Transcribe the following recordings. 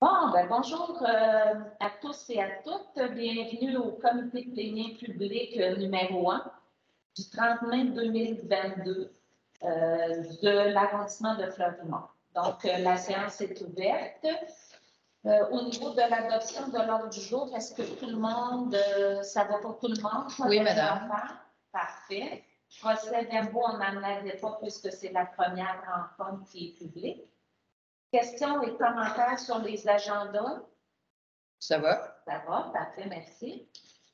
Bonjour à tous et à toutes. Bienvenue au comité plénier public numéro 1 du 30 mai 2022 de l'arrondissement de Fleury-Mont. Donc, la séance est ouverte. Au niveau de l'adoption de l'ordre du jour, est-ce que tout le monde, ça va pour tout le monde? Oui, madame. Parfait. Procès-verbaux, on n'en avait pas puisque c'est la première rencontre qui est publique. Questions et commentaires sur les agendas? Ça va? Ça va, parfait, merci.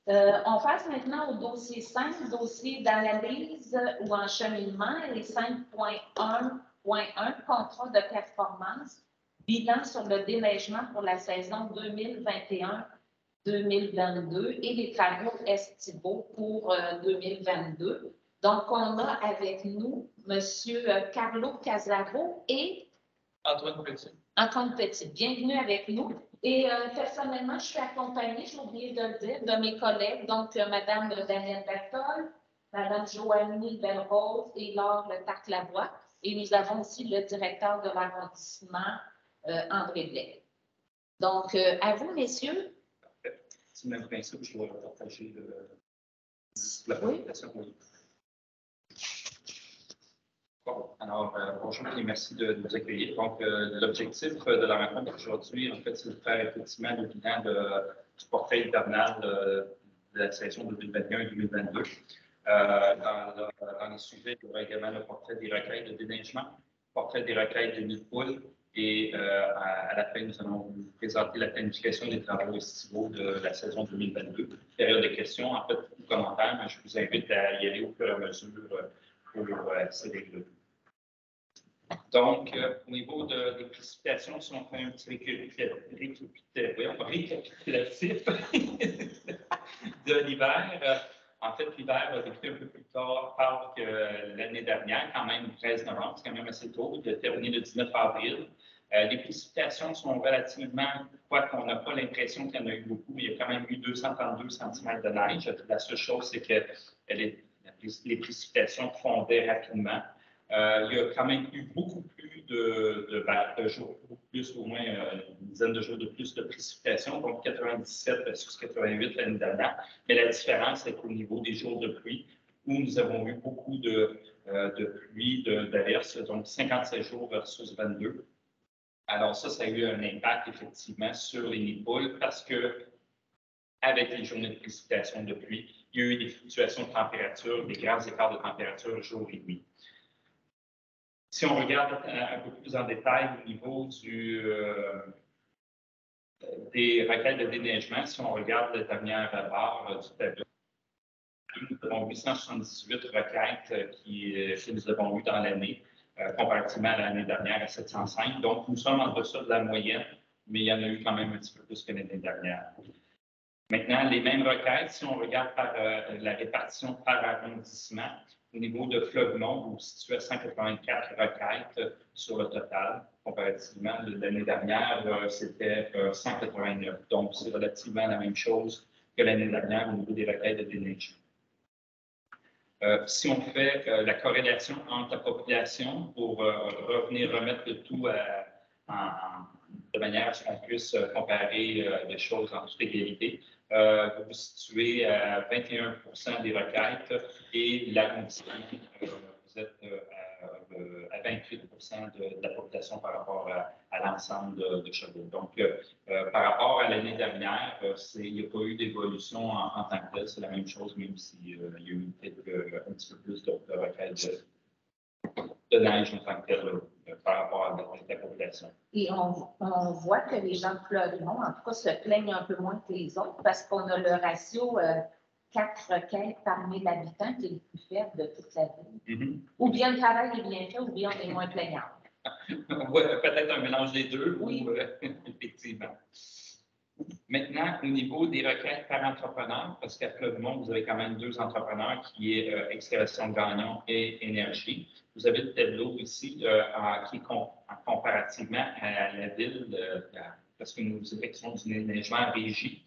On passe maintenant au dossier 5, dossier d'analyse ou en cheminement, et 5.1.1, contrat de performance, bilan sur le déneigement pour la saison 2021-2022 et les travaux estivaux pour 2022. Donc, on a avec nous M. Carlo Casaro et Antoine Petit. Antoine Petit, bienvenue avec nous. Et personnellement, je suis accompagnée, j'ai oublié de le dire, de mes collègues, donc Mme Danielle Bertol, Mme Joanie Belrose et Laure Tarc-Lavoie. Et nous avons aussi le directeur de l'arrondissement, André Blais. Donc, à vous, messieurs. Parfait. C'est le même principe, je dois partager la présentation. Oui. Bon, alors, bonjour et merci de nous accueillir. Donc, l'objectif de la rencontre aujourd'hui, en fait, c'est de faire effectivement le bilan du portrait hivernal de la saison 2021-2022. Dans les sujets, il y aura également le portrait des recueils de déneigement, le portrait des recueils de nids de poules et à la fin, nous allons vous présenter la planification des travaux estivaux de la saison 2022. Période de questions, en fait, ou commentaires, mais je vous invite à y aller au fur et à mesure pour accéder là. Donc, au niveau des précipitations, si on fait un petit récapitulatif de l'hiver, en fait, l'hiver a débuté un peu plus tard que l'année dernière, quand même le 13 novembre, c'est quand même assez tôt, il a terminé le 19 avril. Les précipitations sont relativement, quoiqu'on n'a pas l'impression qu'il y en a eu beaucoup, mais il y a quand même eu 232 cm de neige. La seule chose, c'est que les précipitations fondaient rapidement. Il y a quand même eu beaucoup plus de jours, beaucoup plus, au moins une dizaine de jours de plus de précipitations, donc 97 versus 88 l'année dernière. Mais la différence est qu'au niveau des jours de pluie, où nous avons eu beaucoup de pluie, d'averses, donc 57 jours versus 22. Alors ça a eu un impact effectivement sur les nids de poules parce que avec les journées de précipitation de pluie, il y a eu des fluctuations de température, des grands écarts de température jour et nuit. Si on regarde un peu plus en détail au niveau des requêtes de déneigement, si on regarde la dernière barre du tableau, nous avons 878 requêtes que nous avons eues dans l'année, comparativement à l'année dernière à 705. Donc, nous sommes en deçà de la moyenne, mais il y en a eu quand même un petit peu plus que l'année dernière. Maintenant, les mêmes requêtes, si on regarde par la répartition par arrondissement, au niveau de Fleury-Mont, vous vous situez à 184 requêtes sur le total. Comparativement, l'année dernière, c'était 189. Donc, c'est relativement la même chose que l'année dernière au niveau des requêtes de déneigement. Si on fait la corrélation entre la population pour remettre le tout de manière à ce qu'on puisse comparer les choses en toute égalité, vous vous situez à 21% des requêtes et l'arrondissement, vous êtes à 28% de la population par rapport à l'ensemble de Sherbrooke. Donc, par rapport à l'année dernière, il n'y a pas eu d'évolution en tant que tel, c'est la même chose, même s'il y a eu peut-être un petit peu plus de requêtes de neige en tant que tel par rapport à la population. Et on voit que les gens de Fleury-Mont, en tout cas, se plaignent un peu moins que les autres parce qu'on a le ratio 4 requêtes par 1000 habitants qui est le plus faible de toute la ville. Mm-hmm. Ou bien le travail est bien fait, ou bien on est moins plaignant. Oui, peut-être un mélange des deux, oui. Ou, effectivement. Maintenant, au niveau des requêtes par entrepreneur, parce qu'à Fleury-Mont, vous avez quand même deux entrepreneurs qui est Excavation Gagnon et Énergie. Vous avez le tableau ici qui est comparativement à la ville, parce que nous effectuons du déneigement régie.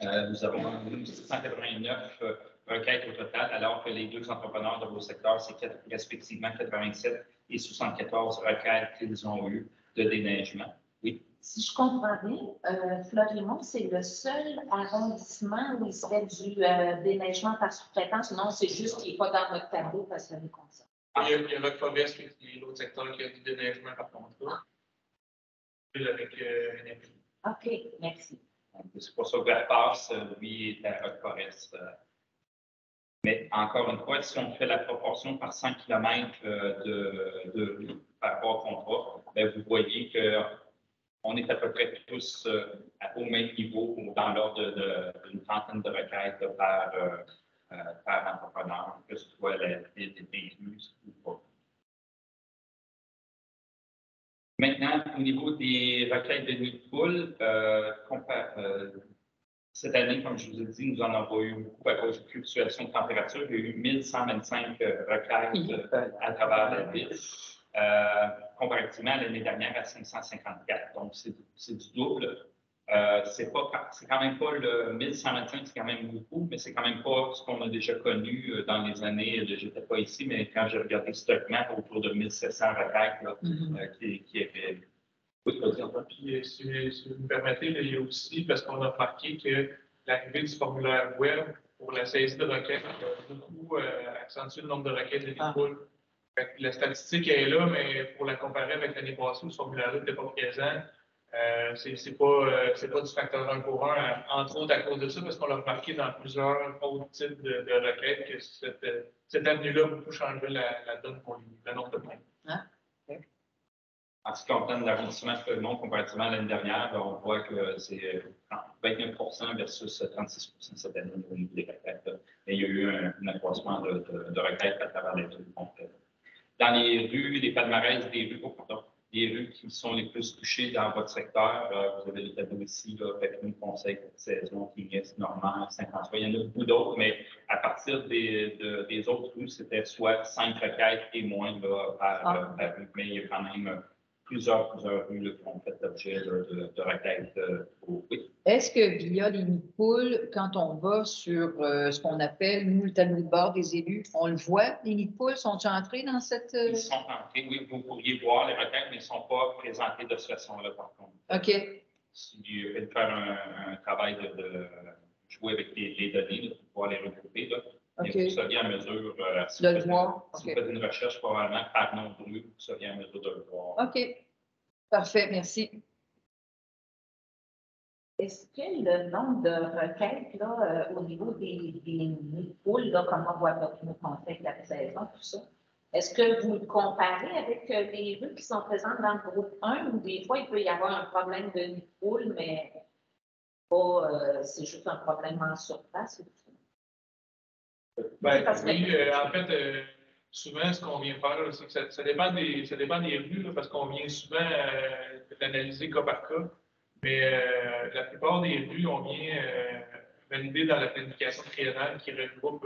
Nous avons 189 requêtes au total, alors que les deux entrepreneurs de vos secteurs, c'est respectivement 87 et 74 requêtes qu'ils ont eues de déneigement. Oui. Si je comprends bien, Florimont, c'est le seul arrondissement où il se fait du déneigement par sous-traitance. Non, c'est juste qu'il n'est pas dans notre tableau parce que c'est comme ça. Il y a Roquefort-Vest qui est l'autre secteur qui a du déneigement par contre. Avec énergie. OK, merci. C'est pour ça que Verpasse, lui, est à Roquefort-Est. Mais encore une fois, si on fait la proportion par 100 km de rue par rapport au contrat, bien, vous voyez qu'on est à peu près tous au même niveau, dans l'ordre d'une trentaine de requêtes par entrepreneur, que ce soit des rues ou pas. Maintenant, au niveau des requêtes de nid de poule, cette année, comme je vous ai dit, nous en avons eu beaucoup à cause de fluctuations de température. Il y a eu 1125 requêtes à travers la ville, comparativement à l'année dernière à 554. Donc, c'est du double. C'est quand même pas le 1125, c'est quand même beaucoup, mais c'est quand même pas ce qu'on a déjà connu dans les années, je n'étais pas ici, mais quand j'ai regardé historiquement, autour de 1700 requêtes là, qui étaient. Puis, si vous me permettez, il y a aussi, parce qu'on a remarqué que l'arrivée du formulaire web pour la saisie de requêtes a beaucoup accentué le nombre de requêtes de poule. La statistique est là, mais pour la comparer avec l'année passée où ce formulaire-là n'était pas présent, c'est pas du facteur 1 pour 1, entre autres à cause de ça, parce qu'on l'a remarqué dans plusieurs autres types de requêtes que cette avenue-là a beaucoup changé la donne pour le nombre de points. En ce qui concerne l'arrondissement Fleurimont comparativement à l'année dernière, on voit que c'est 29 versus 36 cette année au niveau des requêtes. Et il y a eu un accroissement de requêtes à travers les rues. Donc, dans les rues, les palmarès des rues qui sont les plus touchées dans votre secteur, vous avez le tableau ici, Pépin, Conseil, Saison, Tignes, Normand, Saint-François. Il y en a beaucoup d'autres, mais à partir des autres rues, c'était soit 5 requêtes et moins par rue. Mais il y a quand même plusieurs rues qui ont fait l'objet de requêtes. Oui. Est-ce que via les nids de poules, quand on va sur ce qu'on appelle, nous, le tableau de bord des élus, on le voit, les nids de poules sont-ils entrés dans cette... Ils sont entrés, oui, vous pourriez voir les requêtes, mais ils ne sont pas présentés de cette façon-là, par contre. OK. Si vous faites faire un travail de jouer avec les données, pour pouvoir les regrouper, là. Okay. Mais vous seriez en mesure, si de le voir. Si vous faites une recherche probablement par nom de rue, vous seriez en mesure de le voir. OK. Parfait, merci. Est-ce que le nombre de requêtes là, au niveau des poules, là, comme on voit avec nos conseils de la saison, tout ça, est-ce que vous le comparez avec les rues qui sont présentes dans le groupe 1 ou des fois il peut y avoir un problème de nid de poule, mais pas, c'est juste un problème en surface? Ben, oui, en fait, souvent, ce qu'on vient faire, c'est que ça dépend des rues, là, parce qu'on vient souvent l'analyser cas par cas. Mais la plupart des rues, on vient valider dans la planification triennale qui regroupe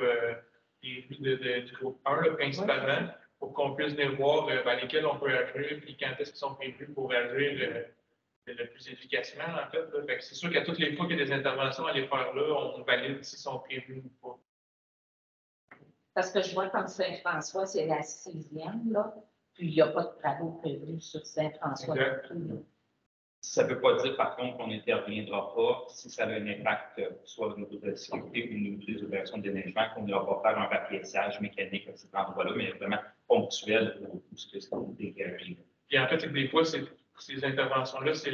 les rues du groupe 1, là, principalement, pour qu'on puisse venir voir lesquelles on peut agir et quand est-ce qu'ils sont prévus pour agir le plus efficacement, en fait. Fait que c'est sûr qu'à toutes les fois qu'il y a des interventions à les faire là, on valide s'ils sont prévus ou pas. Parce que je vois comme Saint-François, c'est la 6e, là, puis il n'y a pas de travaux prévus sur Saint-François. Ça ne veut pas dire, par contre, qu'on n'interviendra pas si ça a un impact, soit au niveau de la sécurité ou au niveau des opérations de déneigement, qu'on ne va pas faire un rapiéçage mécanique à cet endroit-là, mais vraiment ponctuel pour tout ce que c'est déclaré. Puis en fait, des fois, ces interventions-là, c'est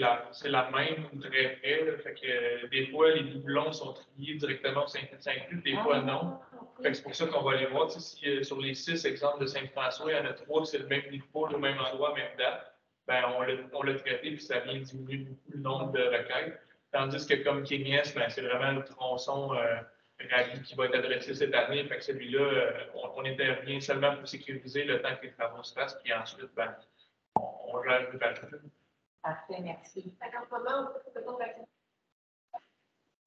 la même ou très près. Là, fait que des fois, les doublons sont triés directement au Saint-Club, des fois non. Fait que c'est pour ça qu'on va aller voir. Si sur les 6 exemples de Saint-François, il y en a 3 c'est le même niveau, au même endroit, même date, ben on l'a traité, puis ça vient diminuer beaucoup le nombre de requêtes. Tandis que comme Tignes, ben, c'est vraiment le tronçon rallye qui va être adressé cette année. Fait que celui-là, on intervient seulement pour sécuriser le temps que les travaux se fassent, puis ensuite, ben, on gère le bâtiment. Parfait, merci. En ce moment, on peut pas faire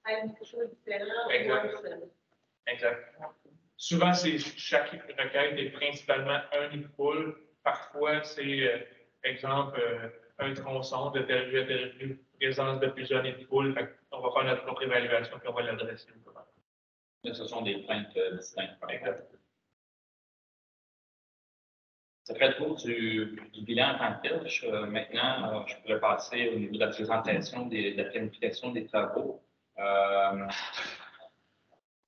quelque chose de différent. Exact. Souvent, chaque requête est principalement un nid de poule. Parfois, c'est, exemple, un tronçon de telle rue à telle rue, présence de plusieurs nids de poule. On va faire notre propre évaluation puis on va l'adresser. Mais ce sont des plaintes distinctes. Exact. Ça fait le tour du bilan en tant que tel. Maintenant, je pourrais passer au niveau de la présentation de la planification des travaux.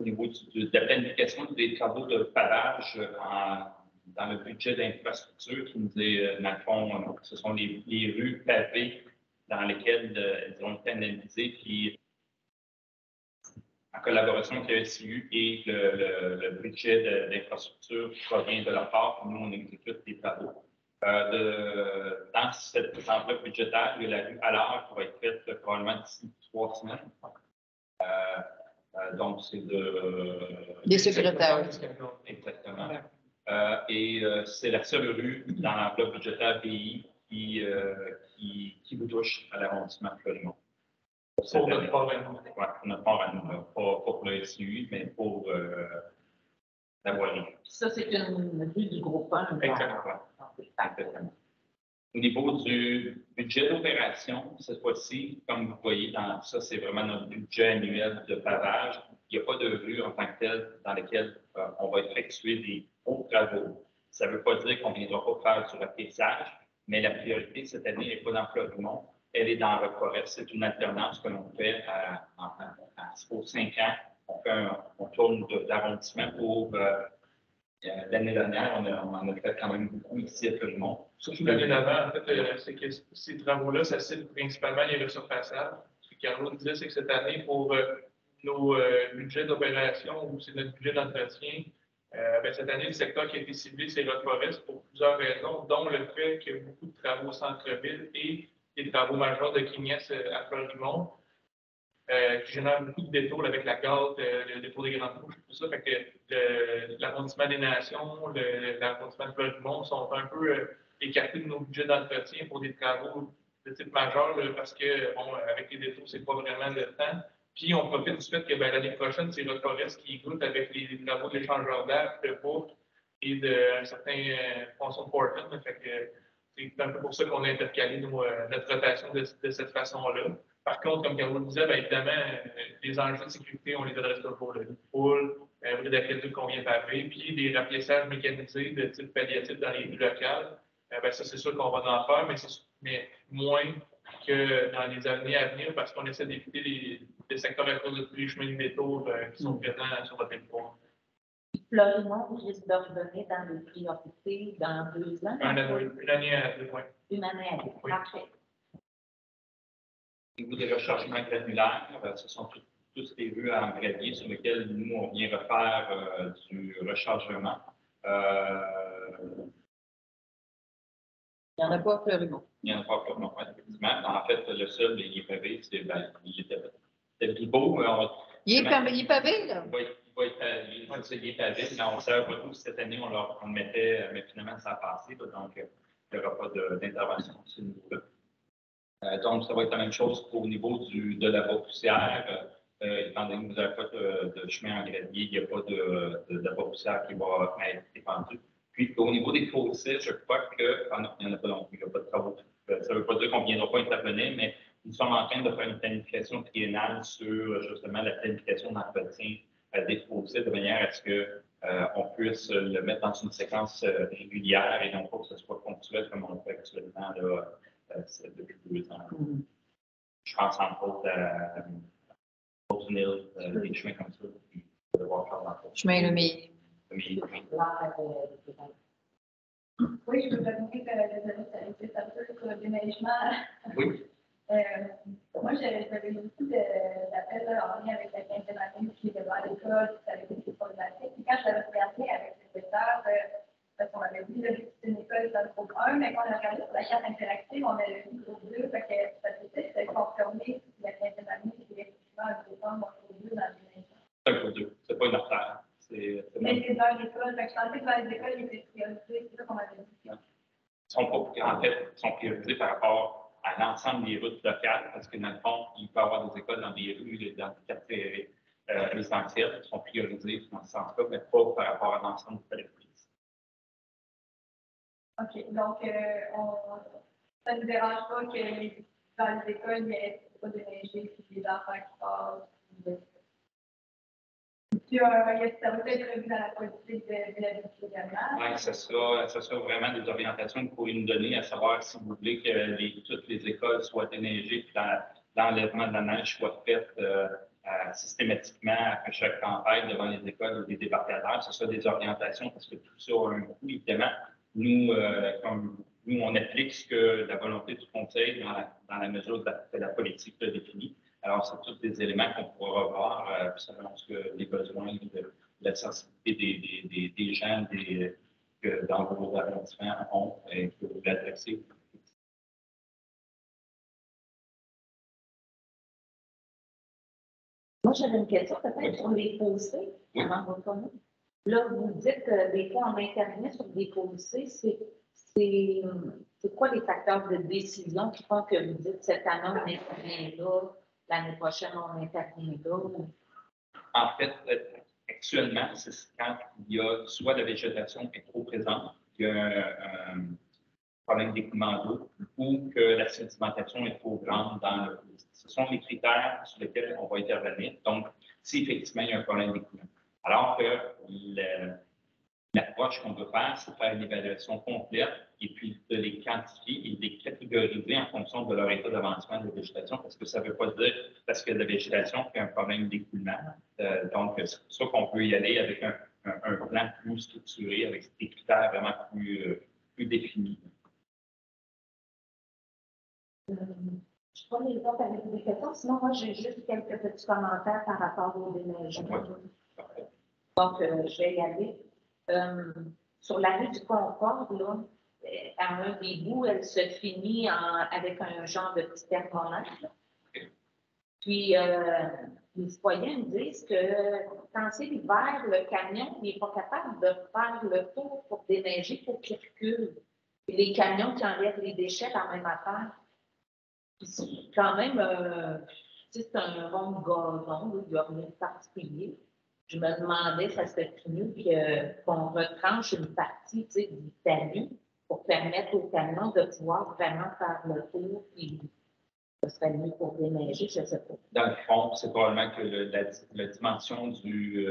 Au niveau de la planification des travaux de pavage dans le budget d'infrastructure qui nous est, dans le fond, ce sont les rues pavées dans lesquelles elles ont été analysées, puis en collaboration avec le SIU et le budget d'infrastructure qui provient de leur part, nous, on exécute des travaux. Dans cette enveloppe budgétaire, il y a la rue Allard qui va être faite probablement d'ici 3 semaines. Donc, c'est Des secrétaires. Exactement. C'est la seule rue dans l'enveloppe budgétaire BI qui vous touche à l'arrondissement de Fleurimont. Pour notre part à nous. Oui, notre part à nous. Pas pour le SIU, mais pour la voirie. Ça, c'est une rue du groupe 1. Exactement. Au niveau du budget d'opération, cette fois-ci, comme vous voyez, ça, c'est vraiment notre budget annuel de pavage. Il n'y a pas de rue en tant que telle dans laquelle on va effectuer des hauts travaux. Ça ne veut pas dire qu'on ne viendra pas faire du remplissage, mais la priorité cette année n'est pas dans Fleurimont, elle est dans Rock-Forest. C'est une alternance que l'on fait aux 5 ans. On tourne d'arrondissement pour l'année dernière, on en a fait quand même beaucoup ici à Fleurimont. Surtout l'année d'avant, en fait, c'est que ces travaux-là, ça cible principalement les resurfaçages. Ce que Carlo disait, c'est que cette année, pour nos budgets d'opération ou c'est notre budget d'entretien, cette année, le secteur qui a été ciblé, c'est Rock-Forest pour plusieurs raisons, dont le fait qu'il y a beaucoup de travaux au centre-ville et des travaux majeurs de Quignès à Fleurimont. Qui génère beaucoup de détours avec la gare, le dépôt des Grandes Bouches, tout ça. Fait que l'arrondissement des Nations, l'arrondissement de Fleurimont sont un peu écartés de nos budgets d'entretien pour des travaux de type majeur, parce que, bon, avec les détours, c'est pas vraiment le temps. Puis, on profite du fait que l'année prochaine, c'est Rock-Forest qui goûte avec les travaux de l'échangeur d'air, de bois et d'un certain François Portland. Fait que c'est un peu pour ça qu'on a intercalé notre rotation de cette façon-là. Par contre, comme Carlo le disait, évidemment, les enjeux de sécurité, on les adresse pas pour le pool, rue d'aqueduc qu'on vient paver, puis des remplissage mécanisés de type palliatif dans les rues locales. Ça, c'est sûr qu'on va en faire, mais moins que dans les années à venir, parce qu'on essaie d'éviter les secteurs à cause de tous les chemins de métaux qui sont présents sur notre territoire. Fleurimont risque de revenir dans les priorités dans 2 ans. Une année à 2 points. Une année à 2. Oui. Parfait. Au niveau des rechargements granulaires, ce sont tous les rues en gravier sur lesquelles nous, on vient refaire du rechargement. Il n'y en a pas à Fleurimont. Il n'y en a pas à Fleurimont, effectivement. En fait, le seul, il est pavé, il était beau. Il est pavé, là? Il est pavé, mais on ne savait pas tout cette année, on le mettait, mais finalement, ça a passé, donc il n'y aura pas d'intervention à ce niveau-là. Donc, ça va être la même chose au niveau de la poussière. Étant donné que vous n'avez pas de chemin en gravier, il n'y a pas de poussière qui va être épandue. Puis, au niveau des fossés, je crois que. Ah non, il n'y en a pas non plus, il n'y a pas de travaux. Ça ne veut pas dire qu'on ne viendra pas intervenir, mais nous sommes en train de faire une planification triennale sur justement la planification d'entretien des fossés de manière à ce qu'on puisse le mettre dans une séquence régulière et non pas que ce soit ponctuel comme on le fait actuellement là, depuis 2 ans. Je pense entre autres à Nil, des chemins comme ça. Chemin Lemay. Oui, je peux rajouter que c'est un peu sur le déneigement. Oui. Moi, j'avais beaucoup d'appels en lien avec la quinzaine qui est devant l'école, qui avait été problématique. Puis quand je l'avais regardé avec le secrétaire, parce qu'on avait dit que c'est une école dans le groupe 1, mais quand on a regardé sur la carte interactive, on avait vu le groupe 2, fait que ça s'était confirmé la quinzaine année qui est effectivement un groupe 1, un groupe 2 dans le déneigement. C'est un groupe 2, c'est pas une artère. Mais c'est dans l'école, fait que je pensais que dans les écoles, il était priorisé, c'est ça qu'on avait dit. En fait, sont priorisés par rapport à l'ensemble des routes locales, parce que dans le fond, il peut y avoir des écoles dans des rues, dans des quartiers résidentiels qui sont priorisés dans ce sens-là, mais pas par rapport à l'ensemble du collectif. OK. Donc, ça ne nous dérange pas que dans les écoles, il n'y ait pas de neige puis des enfants qui passent. Puis, ça va être prévu dans la politique de la ville également. Oui, ça sera vraiment des orientations que vous pourrez nous donner, à savoir si vous voulez que toutes les écoles soient déneigées, puis l'enlèvement de la neige soit fait systématiquement à chaque tempête devant les écoles ou des débarcadères. Ce sera des orientations parce que tout ça a un coût, évidemment. Nous, nous, on applique ce que la volonté du Conseil dans la mesure de la politique le définit. Alors, c'est tous des éléments qu'on pourra revoir selon ce que les besoins de la sensibilité des gens que dans vos arrondissements ont et que vous voulez adresser. Moi, j'avais une question peut-être sur les fossés, avant votre comment. Là, vous dites que des fois, on intervient sur des fossés. C'est quoi les facteurs de décision qui font que vous dites cette année, on intervient là, l'année prochaine, on intervient là? En fait, actuellement, c'est quand il y a soit la végétation qui est trop présente, qu'il y a un problème d'écoulement d'eau ou que la sédimentation est trop grande dans le. Ce sont les critères sur lesquels on va intervenir. Donc, si effectivement il y a un problème d'écoulement. Alors que l'approche qu'on veut faire, c'est faire une évaluation complète et puis de les quantifier et de les catégoriser en fonction de leur état d'avancement de la végétation, parce que ça ne veut pas dire parce que la végétation fait un problème d'écoulement. Donc, c'est pour ça qu'on peut y aller avec un plan plus structuré, avec des critères vraiment plus définis. Je ne sais pas les autres avec des questions, sinon moi j'ai juste quelques petits commentaires par rapport au déneigement. Donc, je vais y aller. Sur la rue du Concorde, là, à un des bouts, elle se finit avec un genre de petit thermomètre. Puis, les citoyens me disent que quand c'est l'hiver, le camion n'est pas capable de faire le tour pour déneiger, pour qu'il recule. Puis les camions qui enlèvent les déchets, la même affaire. C'est quand même, c'est un rond de gazon, il n'y a rien de particulier. Je me demandais, ça serait mieux qu'on retranche une partie du talus pour permettre aux camions de pouvoir vraiment faire le tour, puis ce serait mieux pour déneiger, je ne sais pas. Dans le fond, c'est probablement que la dimension du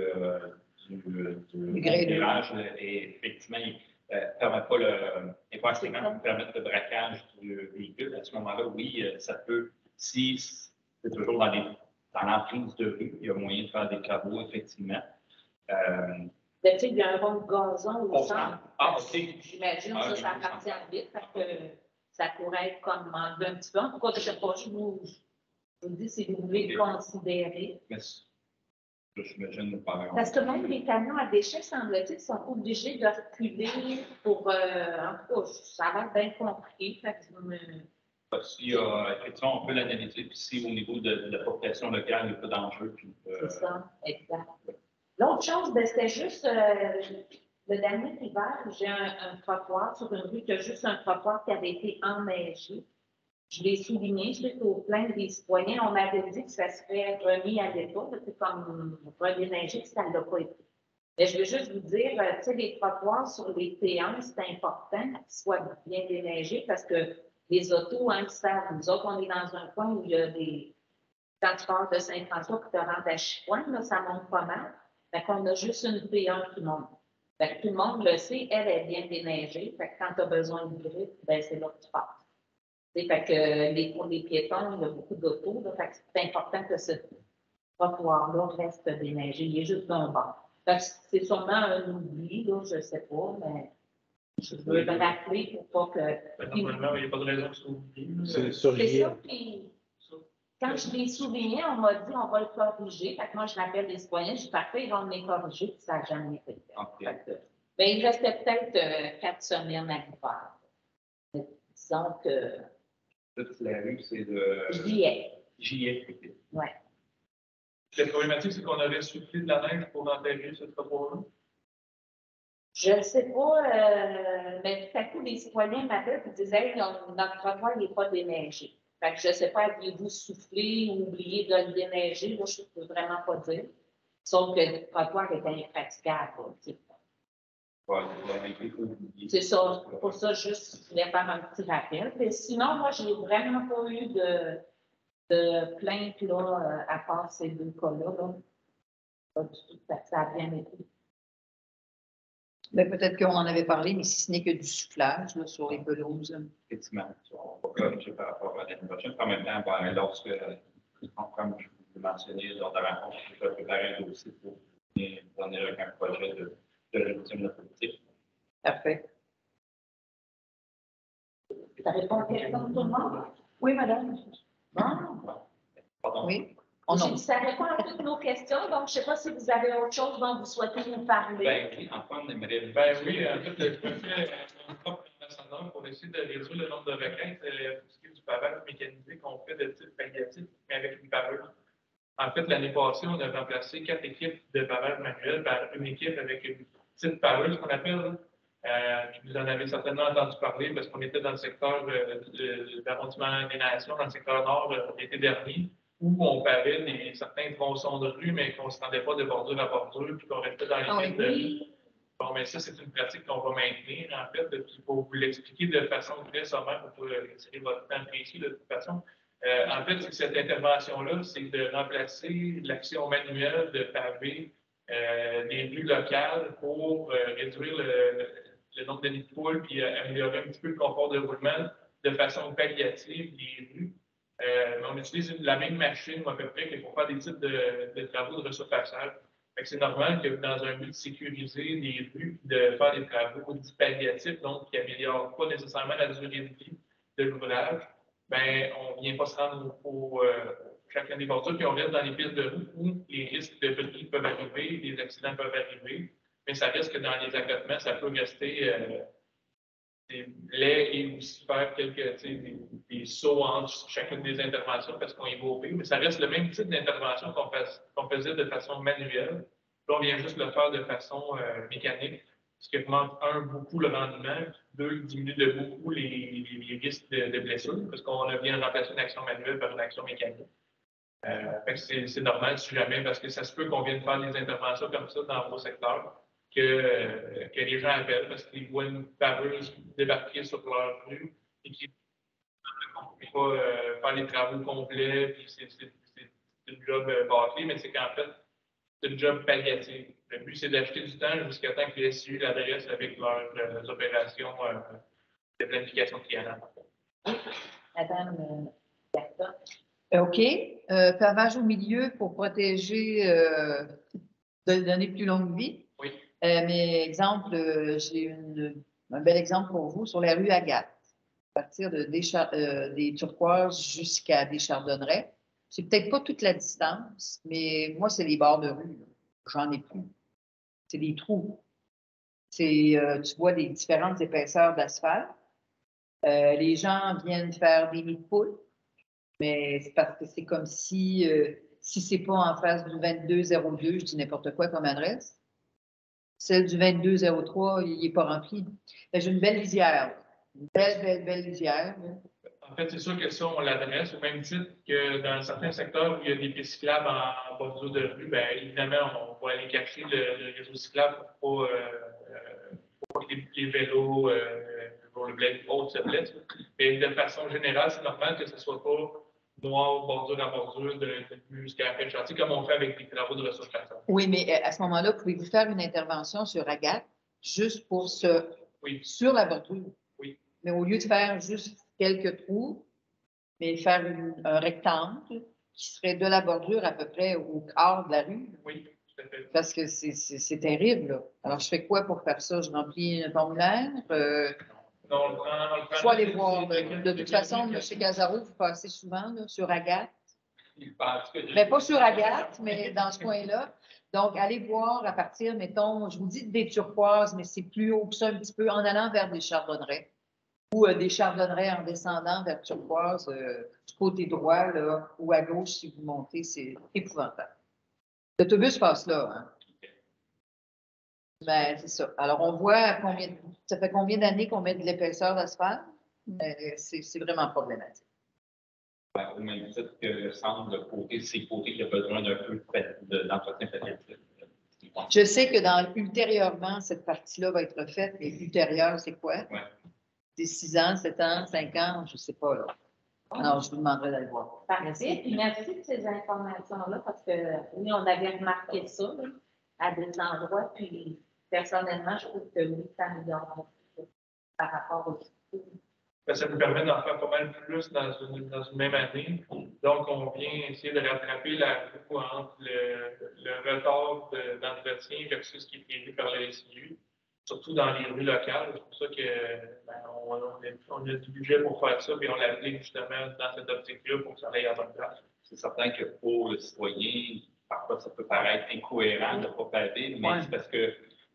grillage est effectivement permet pas n'est pas assez grand pour permettre le braquage du véhicule. À ce moment-là, oui, ça peut, si c'est toujours dans l'emprise de rue, il y a moyen de faire des travaux, effectivement. Tu sais, il y a un rond de gazon au centre. Ah, OK. J'imagine que ça appartient vite, parce que ça pourrait être comme enlevé un petit peu. En tout cas, je ne sais pas, je vous dis si vous voulez le considérer. J'imagine pas. Parce que même les camions à déchets, semble-t-il, sont obligés de reculer pour. En tout cas, ça a l'air bien compris. Si, effectivement, on peut l'analyser, puis si au niveau de la population locale, il n'y a pas d'enjeu. C'est ça, exact. L'autre chose, c'était juste le dernier hiver, j'ai un trottoir sur une rue qui a juste un trottoir qui avait été enneigé. Je l'ai souligné, je l'ai au plein des citoyens. On m'avait dit que ça serait remis à l'état, c'est comme redéneigé, que ça ne l'a pas été. Mais je veux juste vous dire, tu sais, les trottoirs sur les T1, c'est important qu'ils soient bien déneigés parce que les autos, hein, qui servent, nous autres, on est dans un coin où il y a des. Quand tu pars de Saint-François et tu te rends à Chicoine, là, ça monte pas mal. Fait qu'on a juste une T1 qui monte. Fait que tout le monde le sait, elle est bien déneigée. Fait que quand tu as besoin de grille, ben c'est là que tu passes. Fait que pour les piétons, il y a beaucoup d'autos. C'est important que ce trottoir-là reste déneigé. Il est juste d'un bord. C'est sûrement un oubli, là, je ne sais pas, mais je veux le rappeler pour pas que. Normalement, il n'y a pas de raison que ce soit oublié. C'est ça, puis quand je l'ai souligné, on m'a dit on va le corriger. Fait que moi, je rappelle les citoyens, je dis parfait, ils vont me corriger, puis ça n'a jamais été fait. Okay. Il restait peut-être 4 semaines à l'hiver. Disons que. Toute la rue, c'est de. Juillet. Oui. La problématique, c'est qu'on avait soufflé de la neige pour enterrer ce trottoir-là. Je ne sais pas, mais tout à coup, les citoyens m'appellent et disaient hey, notre trottoir n'est pas déneigé. Fait que je ne sais pas, aviez-vous soufflé ou oublié de le déneiger? Là, je ne peux vraiment pas dire. Sauf que le trottoir est impraticable. C'est ça. Pour ça, juste, je voulais faire un petit rappel. Mais sinon, moi, je n'ai vraiment pas eu de plainte là, à part ces deux cas-là. Là. Ça a bien été. Ben, peut-être qu'on en avait parlé, mais si ce n'est que du soufflage là, sur les pelouses. Effectivement, on va corriger par rapport à l'année prochaine. En même temps, lorsque, comme je vous l'ai mentionné lors de la rencontre, je vais préparer un dossier pour donner un projet de réduction de la politique. Parfait. Ça répond aux questions de tout le monde? Oui, madame. Bon. Pardon. Oui. J'ai dit, ça répond à toutes nos questions, donc je ne sais pas si vous avez autre chose dont vous souhaitez nous parler. Ben oui, Antoine aimerait. Ben oui, en fait, je me fais mon propre ambassadeur pour essayer de réduire le nombre de requêtes pour ce qui est du pavage mécanisé qu'on fait de type palliatif, mais avec une paveuse. En fait, l'année passée, on a remplacé 4 équipes de pavage manuel par une équipe avec une petite paveuse qu'on appelle. Puis vous en avez certainement entendu parler parce qu'on était dans le secteur de l'arrondissement des Nations, dans le secteur nord l'été dernier, où on pavait certains tronçons de rue, mais qu'on ne se rendait pas de bordure à bordure, puis qu'on restait dans les villes de rue. Bon, mais ça, c'est une pratique qu'on va maintenir, en fait, puis pour vous l'expliquer de façon très sommaire, pour retirer votre temps précieux de toute façon. En fait, cette intervention-là, c'est de remplacer l'action manuelle de paver des rues locales pour réduire le nombre de nids de poules puis améliorer un petit peu le confort de roulement de façon palliative des rues. On utilise la même machine à peu près que pour faire des types de travaux de resurfaçage. C'est normal que dans un but de sécuriser les rues, de faire des travaux dits palliatifs, donc qui n'améliorent pas nécessairement la durée de vie de l'ouvrage, ben, on ne vient pas se rendre au chacun des bordures, puis on reste dans les pistes de route où les risques de bris peuvent arriver, les accidents peuvent arriver, mais ça reste que dans les accotements, ça peut rester laid et aussi faire des sauts entre chacune des interventions parce qu'on y va au pire, mais ça reste le même type d'intervention qu'on faisait de façon manuelle. Là, on vient juste le faire de façon mécanique, ce qui augmente, beaucoup le rendement, deux, diminue de beaucoup les risques de blessures, parce qu'on a bien remplacé une action manuelle par une action mécanique. C'est normal si jamais, parce que ça se peut qu'on vienne faire des interventions comme ça dans vos secteurs, que les gens appellent parce qu'ils voient une paveuse débarquer sur leur rue et qu'ils ne peuvent pas faire les travaux complets, puis c'est une job bâclée, mais c'est qu'en fait, c'est une job palliative. Le but, c'est d'acheter du temps jusqu'à temps que les SU l'adresse avec leurs opérations de planification triennale. Madame Bertha. OK. Pavage au milieu pour protéger, donner plus longue vie. Oui. Mais exemple, j'ai un bel exemple pour vous sur la rue Agathe. À partir des Turquoises jusqu'à des Chardonnerets. C'est peut-être pas toute la distance, mais moi, c'est les bords de rue. J'en ai plus. C'est des trous. Tu vois des différentes épaisseurs d'asphalte. Les gens viennent faire des nids de poules, mais c'est parce que c'est comme si c'est pas en face du 2202, je dis n'importe quoi comme adresse, celle du 2203, il n'est pas rempli. J'ai une belle lisière. Une belle lisière. En fait, c'est sûr que ça, on l'adresse au même titre que dans certains secteurs où il y a des pistes cyclables en bordure de rue, bien évidemment, on va aller cacher le réseau cyclable pour pas que les vélos, rollerblades ou autres se blessent. Mais de façon générale, c'est normal que ce ne soit pas noir, bordure à bordure, de jusqu'à la fin de chantier, comme on fait avec des travaux de ressourçage. Oui, mais à ce moment-là, pouvez-vous faire une intervention sur Agathe juste pour sur la bordure? Oui. Mais au lieu de faire juste quelques trous, mais faire un rectangle qui serait de la bordure à peu près au quart de la rue. Oui, tout à fait. Parce que c'est terrible, là. Alors, je fais quoi pour faire ça? Je remplis un formulaire? Non, on le prend. Faut aller voir. De toute façon, M. Casaro, vous passez souvent là, sur Agathe. Mais pas sur Agathe, mais dans ce coin-là. Donc, allez voir à partir, mettons, je vous dis des Turquoises, mais c'est plus haut que ça un petit peu, en allant vers des Chardonnerets. Ou des Chardonnerets en descendant vers Turquoise, du côté droit, là, ou à gauche, si vous montez, c'est épouvantable. L'autobus passe là, hein? Ben, c'est ça. Alors, on voit ça fait combien d'années qu'on met de l'épaisseur d'asphalte? C'est vraiment problématique. Ouais, au même titre que le centre de côté, c'est côté qui a besoin d'un peu d'entretien palliatif. Je sais que ultérieurement, cette partie-là va être faite, mais ultérieure, c'est quoi? Ouais. C'est 6 ans, 7 ans, 5 ans, je ne sais pas. Là. Alors, je vous demanderai d'aller voir. Parfait. Puis merci de ces informations-là parce que oui, on avait remarqué ça là, à des endroits. Puis personnellement, je trouve que oui, ça nous donne par rapport au Ben, ça nous permet d'en faire pas mal plus dans une même année. Donc, on vient essayer de rattraper la roue entre le retard d'entretien versus ce qui est prévu par la SIU, surtout dans les rues locales. C'est pour ça que on a du budget pour faire ça, puis on l'applique justement dans cette optique-là pour que ça aille à bonne place. C'est certain que pour le citoyen, parfois ça peut paraître incohérent de ne pas paver, mais c'est parce que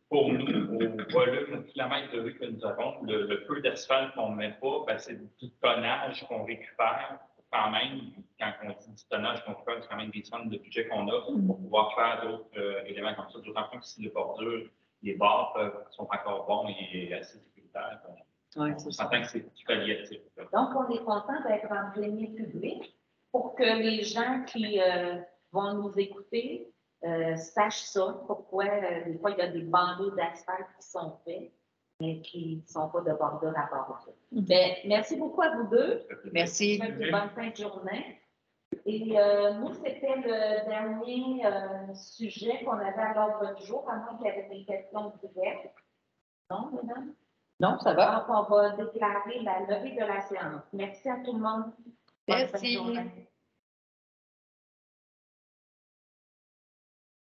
pour nous, au volume, au kilomètre de rue que nous avons, le peu d'asphalte qu'on ne met pas, ben, c'est du tonnage qu'on récupère quand même. Quand on dit du tonnage qu'on récupère, c'est quand même des sommes de budget qu'on a pour pouvoir faire d'autres éléments comme ça. D'autant plus que si les bordures, les bords sont encore bons et assez sécuritaires. Oui, On s'entend que c'est du palliatif. Donc, on est content d'être en plénier public pour que les gens qui vont nous écouter sachent ça, pourquoi des fois il y a des bandeaux d'asphalte qui sont faits, mais qui ne sont pas de bordure à bordure. Ben, merci beaucoup à vous deux. Merci. Je vous souhaite une bonne fin de journée. Et nous, c'était le dernier sujet qu'on avait à l'ordre du jour, à moins qu'il y avait des questions directes. Non, madame? Non, ça va. Donc, on va déclarer la levée de la séance. Merci à tout le monde. Bonne fin de Merci. journée.